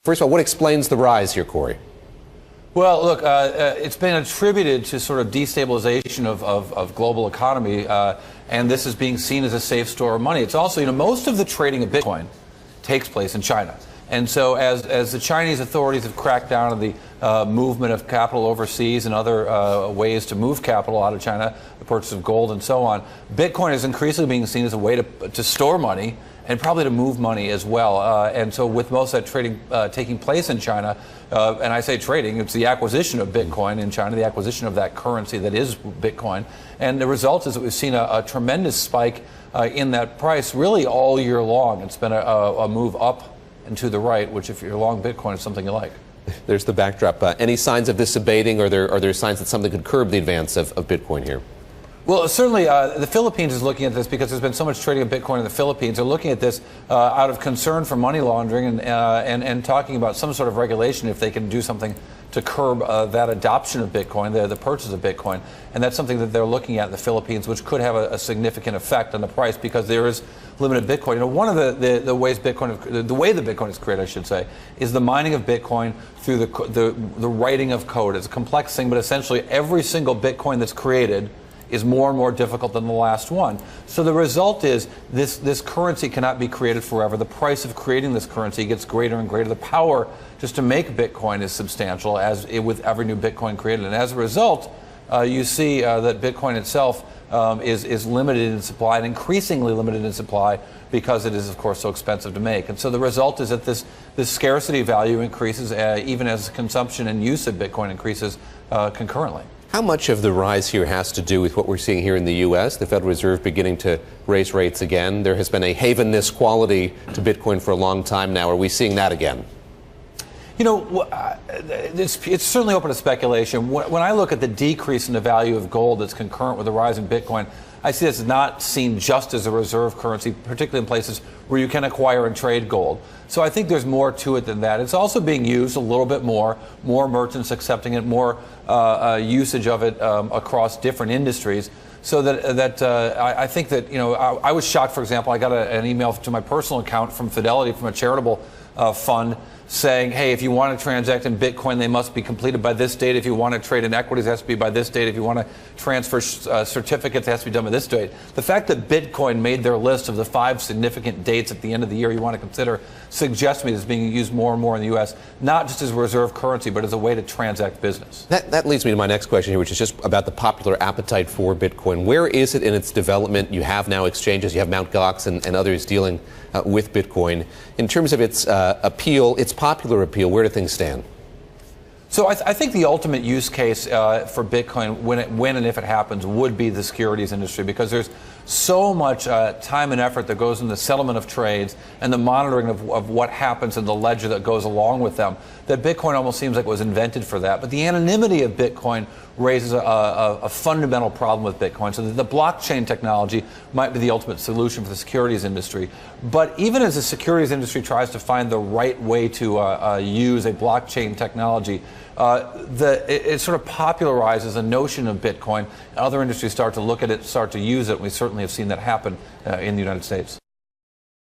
First of all, what explains the rise here, Corey? Well, look, it's been attributed to sort of destabilization of global economy, and this is being seen as a safe store of money. It's also, most of the trading of Bitcoin takes place in China. And so as the Chinese authorities have cracked down on the movement of capital overseas and other ways to move capital out of China, the purchase of gold and so on, Bitcoin is increasingly being seen as a way to store money and probably to move money as well. And so with most of that trading taking place in China, and I say trading, it's the acquisition of Bitcoin in China, the acquisition of that currency that is Bitcoin. And the result is that we've seen a tremendous spike in that price really all year long. It's been a move up and to the right, which if you're long Bitcoin is something you like. There's the backdrop. Any signs of this abating, or are there signs that something could curb the advance of Bitcoin here? Well, certainly the Philippines is looking at this because there's been so much trading of Bitcoin in the Philippines. They're looking at this out of concern for money laundering and talking about some sort of regulation if they can do something to curb that adoption of Bitcoin, the purchase of Bitcoin. And that's something that they're looking at in the Philippines, which could have a significant effect on the price because there is limited Bitcoin. One of the ways the way that Bitcoin is created, I should say, is the mining of Bitcoin through the writing of code. It's a complex thing, but essentially every single Bitcoin that's created is more and more difficult than the last one. So the result is this currency cannot be created forever. The price of creating this currency gets greater and greater. The power just to make Bitcoin is substantial with every new Bitcoin created. And as a result, you see that Bitcoin itself is limited in supply and increasingly limited in supply because it is, of course, so expensive to make. And so the result is that this scarcity value increases even as consumption and use of Bitcoin increases concurrently. How much of the rise here has to do with what we're seeing here in the U.S., the Federal Reserve beginning to raise rates again? There has been a havenness quality to Bitcoin for a long time now. Are we seeing that again? It's certainly open to speculation. When I look at the decrease in the value of gold that's concurrent with the rise in Bitcoin, I see this not seen just as a reserve currency, particularly in places where you can acquire and trade gold. So I think there's more to it than that. It's also being used a little bit more merchants accepting it, more usage of it across different industries. So I think that, I was shocked, for example, I got an email to my personal account from Fidelity, from a charitable fund, saying, hey, if you want to transact in Bitcoin, they must be completed by this date. If you want to trade in equities, it has to be by this date. If you want to transfer certificates, it has to be done by this date. The fact that Bitcoin made their list of the 5 significant dates at the end of the year you want to consider suggests to me that it's being used more and more in the U.S., not just as a reserve currency, but as a way to transact business. That leads me to my next question here, which is just about the popular appetite for Bitcoin. Where is it in its development? You have now exchanges, you have Mt. Gox and others dealing with Bitcoin. In terms of its appeal, its popular appeal, where do things stand? So I think the ultimate use case for Bitcoin, when and if it happens, would be the securities industry, because there's so much time and effort that goes in the settlement of trades and the monitoring of what happens in the ledger that goes along with them, that Bitcoin almost seems like it was invented for that. But the anonymity of Bitcoin raises a fundamental problem with Bitcoin. So the blockchain technology might be the ultimate solution for the securities industry. But even as the securities industry tries to find the right way to use a blockchain technology, it sort of popularizes a notion of Bitcoin. Other industries start to look at it, start to use it. We certainly have seen that happen in the United States.